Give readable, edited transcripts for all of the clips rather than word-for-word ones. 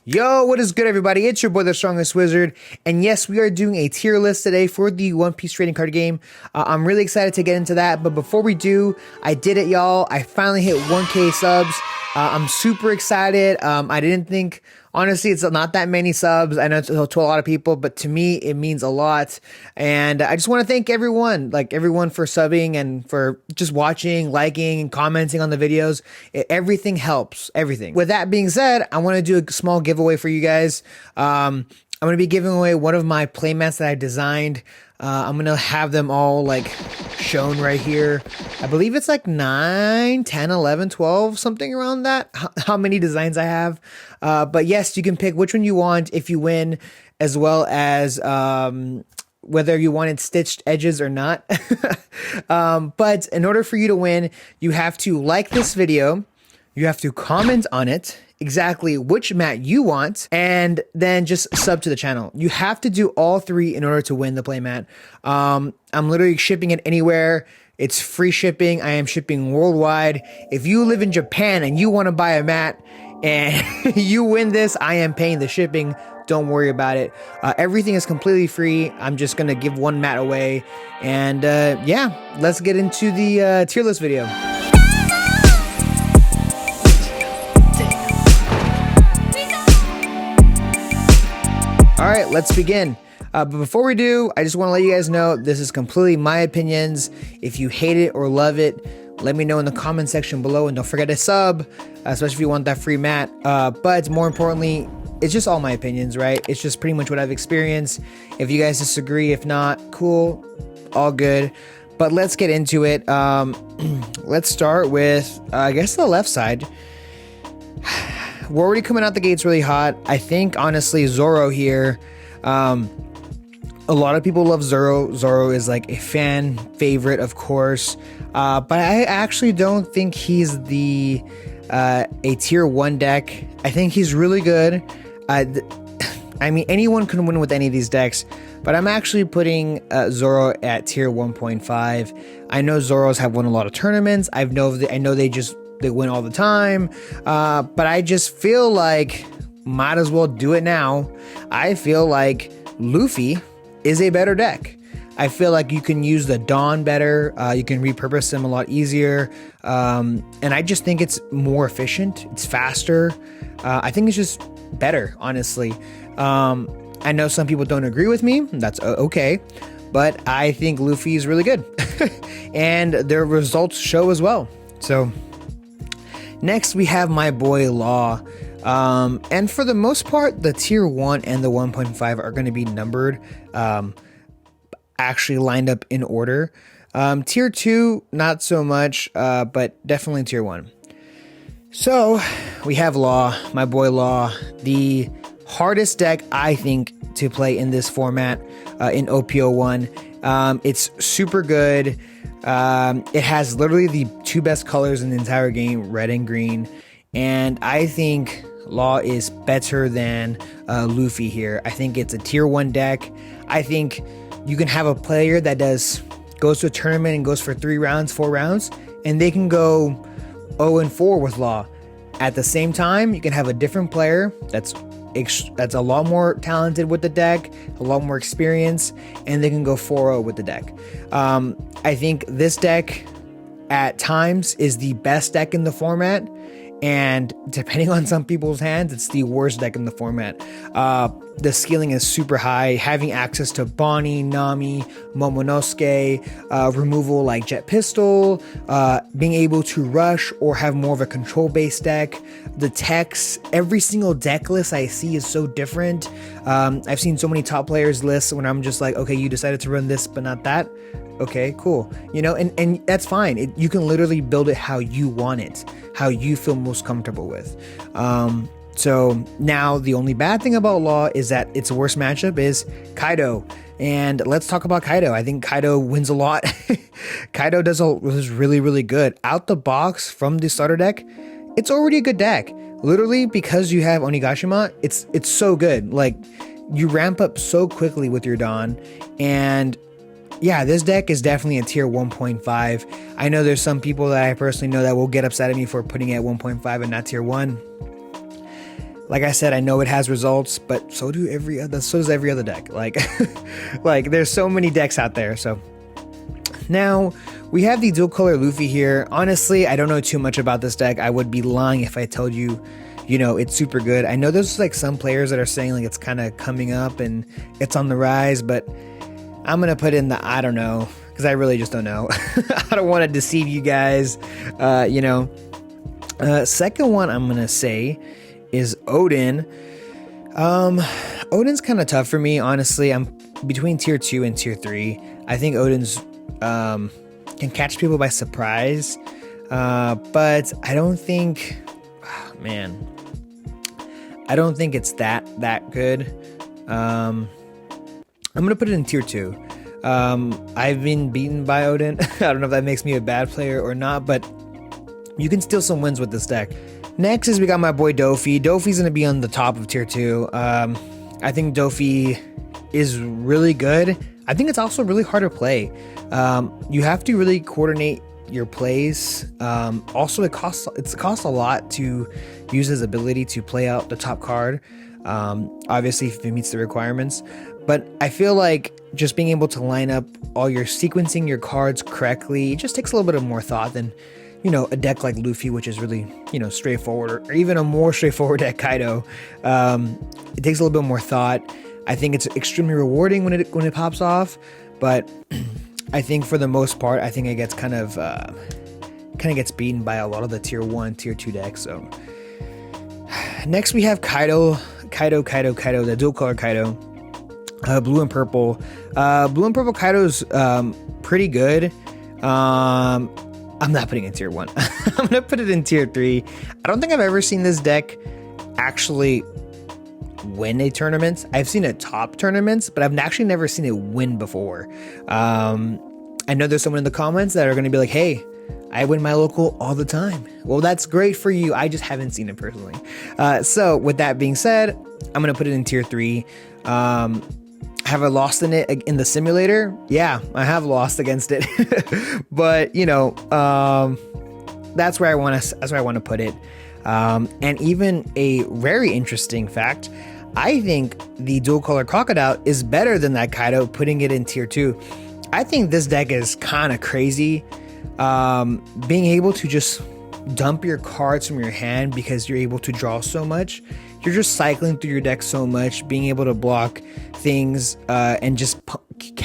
Yo, what is good, everybody? It's your boy, the Strongest Wizard, and yes, we are doing a tier list today for the One Piece trading card game. I'm really excited to get into that, but before we do, I did it, y'all. I finally hit 1K subs. I'm super excited. I didn't think, honestly, it's not that many subs. I know to a lot of people, but to me, it means a lot. And I just want to thank everyone, everyone for subbing and for just watching, liking, and commenting on the videos. Everything helps, everything. With that being said, I want to do a small giveaway for you guys. I'm going to be giving away one of my playmats that I designed. I'm going to have them all shown right here. I believe it's 9, 10, 11, 12, something around that, how many designs I have. But yes, you can pick which one you want if you win, as well as whether you wanted stitched edges or not. But in order for you to win, you have to like this video. You have to comment on it, exactly which mat you want, and then just sub to the channel. You have to do all three in order to win the playmat. I'm literally shipping it anywhere. It's free shipping. I am shipping worldwide. If you live in Japan and you want to buy a mat and you win this, I am paying the shipping. Don't worry about it. Everything is completely free. I'm just going to give one mat away. And yeah, let's get into the tier list video. All right, let's begin. But before we do, I just want to let you guys know this is completely my opinions. If you hate it or love it, let me know in the comment section below, and don't forget to sub, especially if you want that free mat. But more importantly, it's just all my opinions, right? It's just pretty much what I've experienced. If you guys disagree, if not, cool, all good. But let's get into it. Let's start with, I guess, the left side. We're already coming out the gates really hot. I think, honestly, Zoro here, a lot of people love Zoro. Zoro is a fan favorite, of course. But I actually don't think he's a tier 1 deck. I think he's really good. I mean, anyone can win with any of these decks, but I'm actually putting Zoro at tier 1.5. I know Zoros have won a lot of tournaments. I know they win all the time, but I just feel like might as well do it now. I feel like Luffy is a better deck. I feel like you can use the Dawn better. You can repurpose them a lot easier. And I just think it's more efficient. It's faster. I think it's just better, honestly. I know some people don't agree with me. That's okay. But I think Luffy is really good. And their results show as well. So next, we have my boy Law. And for the most part, the tier 1 and the 1.5 are going to be numbered, actually lined up in order. Tier 2, not so much, but definitely tier 1. So we have Law, my boy Law, the hardest deck, I think, to play in this format, in OPO1. It's super good. It has literally the two best colors in the entire game, red and green, and I think Law is better than Luffy here. I think it's a tier 1 deck. I think you can have a player that goes to a tournament and goes for 3 rounds, 4 rounds, and they can go 0-4 with Law. At the same time, you can have a different player that's a lot more talented with the deck, a lot more experience, and they can go 4-0 with the deck. I think this deck at times is the best deck in the format, and depending on some people's hands, it's the worst deck in the format. The scaling is super high, having access to Bonnie, Nami, Momonosuke, removal like Jet Pistol, being able to rush or have more of a control-based deck. The techs, every single deck list I see is so different. I've seen so many top players lists when I'm just like, okay, you decided to run this but not that. Okay, cool. And that's fine. You can literally build it how you want it, how you feel most comfortable with. So now the only bad thing about Law is that its worst matchup is Kaido. And let's talk about Kaido. I think Kaido wins a lot. Kaido was really, really good. Out the box from the starter deck, it's already a good deck. Literally, because you have Onigashima, it's so good. You ramp up so quickly with your Dawn, and yeah, this deck is definitely a tier 1.5. I know there's some people that I personally know that will get upset at me for putting it at 1.5 and not tier 1. Like I said, I know it has results, but so does every other deck. Like, like there's so many decks out there. So now we have the dual color Luffy here. Honestly, I don't know too much about this deck. I would be lying if I told you, you know, it's super good. I know there's like some players that are saying like it's kind of coming up and it's on the rise, but I'm gonna put in the I don't know, because I really just don't know. I don't want to deceive you guys. You know, second one I'm gonna say is Odin. Odin's kind of tough for me, honestly. I'm between tier 2 and tier 3. I think Odin's can catch people by surprise, but I don't think, I don't think it's that good. I'm gonna put it in tier 2. I've been beaten by Odin. I don't know if that makes me a bad player or not, but you can steal some wins with this deck. Next is we got my boy Dofi. Dofi's gonna be on the top of tier 2. I think Dofi is really good. I think it's also really hard to play. You have to really coordinate your plays. Also, it costs a lot to use his ability to play out the top card. Obviously, if it meets the requirements. But I feel like just being able to line up sequencing your cards correctly, it just takes a little bit of more thought than, you know, a deck like Luffy, which is really, you know, straightforward, or even a more straightforward deck, Kaido. It takes a little bit more thought. I think it's extremely rewarding when it pops off, but I think for the most part, I think it gets kind of gets beaten by a lot of the tier 1, tier 2 decks. So next we have Kaido, the dual color Kaido, blue and purple. Blue and purple Kaido's pretty good. I'm not putting it in tier 1. I'm gonna put it in tier 3. I don't think I've ever seen this deck actually win a tournament. I've seen it top tournaments, but I've actually never seen it win before. I know there's someone in the comments that are going to be like, hey, I win my local all the time. Well, that's great for you. I just haven't seen it personally. So with that being said, I'm going to put it in tier 3. Have I lost in it in the simulator? Yeah, I have lost against it. But, you know, that's where I want to put it. And even a very interesting fact, I think the dual color Crocodile is better than that Kaido, putting it in tier 2. I think this deck is kind of crazy. Being able to just dump your cards from your hand because you're able to draw so much. You're just cycling through your deck so much, being able to block things and just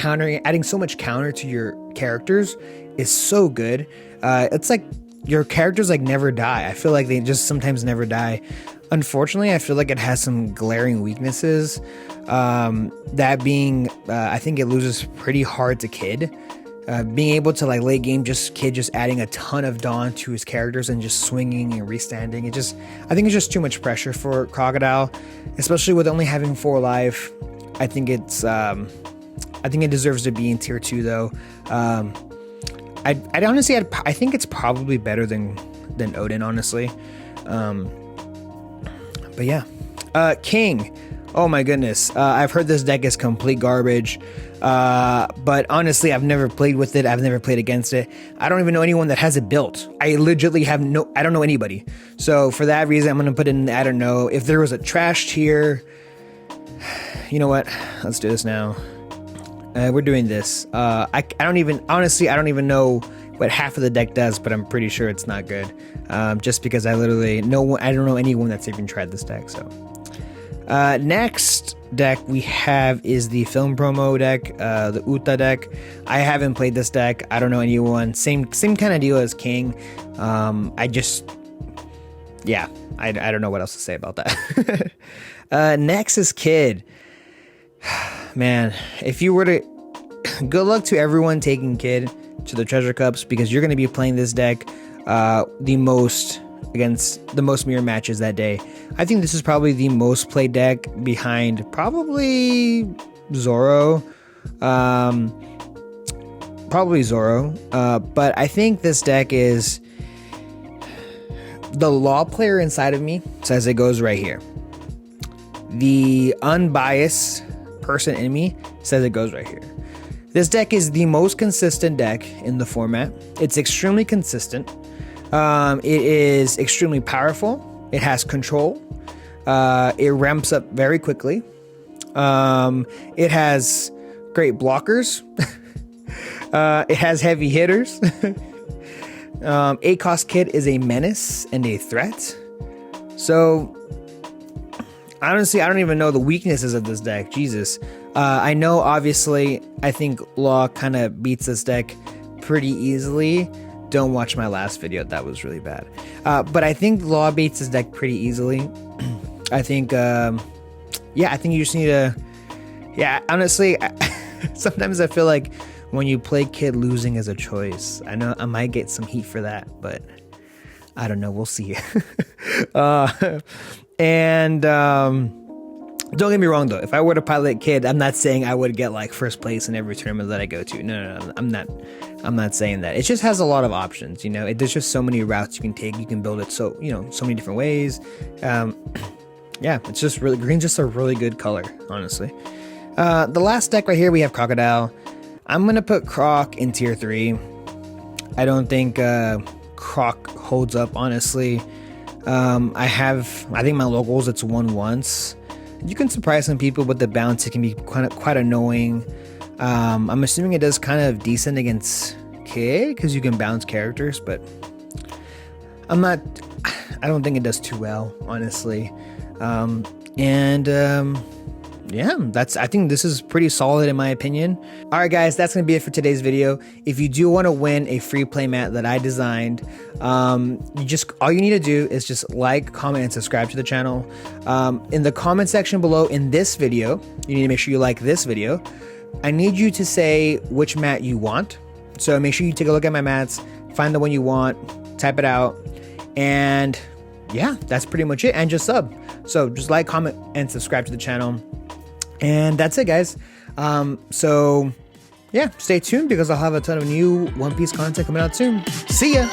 adding so much counter to your characters is so good. It's like your characters like never die. I feel like they just sometimes never die. Unfortunately, I feel like it has some glaring weaknesses. That being, I think it loses pretty hard to Kid. Being able to like late game, Kid just adding a ton of Dawn to his characters and just swinging and restanding. I think it's just too much pressure for Crocodile, especially with only having 4 life. I think it deserves to be in tier 2 though. I'd honestly, I think it's probably better than Odin, honestly. But yeah, King. Oh my goodness. I've heard this deck is complete garbage. But honestly, I've never played with it. I've never played against it. I don't even know anyone that has it built. I don't know anybody. So for that reason, I'm going to put in, I don't know, if there was a trash tier. You know what? Let's do this now. We're doing this. I don't even know what half of the deck does, but I'm pretty sure it's not good. Just because I don't know anyone that's even tried this deck. So next deck we have is the film promo deck, the Uta deck. I haven't played this deck. I don't know anyone. Same kind of deal as King. I don't know what else to say about that. Next is Kid. Man, if you were to, good luck to everyone taking Kid to the Treasure Cups, because you're going to be playing this deck the most against the most mirror matches that day. I think this is probably the most played deck behind probably Zoro. Probably Zoro. But I think this deck is, the law player inside of me says it goes right here. The unbiased person in me says it goes right here. This deck is the most consistent deck in the format. It's extremely consistent. It is extremely powerful. It has control. It ramps up very quickly. It has great blockers. It has heavy hitters. 8 cost kit is a menace and a threat. So honestly, I don't even know the weaknesses of this deck. Jesus. I know, obviously, I think Law kind of beats this deck pretty easily. Don't watch my last video. That was really bad. But I think Law beats this deck pretty easily. I think, yeah, I think you just need to, yeah, honestly, sometimes I feel like when you play Kid, losing is a choice. I know I might get some heat for that, but I don't know. We'll see. Don't get me wrong though. If I were to pilot Kid, I'm not saying I would get like first place in every tournament that I go to. No, I'm not saying that. It just has a lot of options. You know, there's just so many routes you can take. You can build it so, you know, so many different ways. Yeah, it's just really, green's just a really good color, honestly. The last deck right here, we have Crocodile. I'm gonna put Croc in tier 3. I don't think Croc holds up, honestly. I think my locals, it's won once. You can surprise some people with the bounce. It can be quite annoying. I'm assuming it does kind of decent against Kid because you can bounce characters, but I don't think it does too well, honestly. Yeah, I think this is pretty solid in my opinion. All right, guys, that's going to be it for today's video. If you do want to win a free playmat that I designed, all you need to do is just like, comment, and subscribe to the channel. In the comment section below in this video, you need to make sure you like this video. I need you to say which mat you want. So make sure you take a look at my mats, find the one you want, type it out, and yeah, that's pretty much it. And just sub. So just like, comment, and subscribe to the channel. And that's it, guys. So yeah, stay tuned because I'll have a ton of new One Piece content coming out soon. See ya!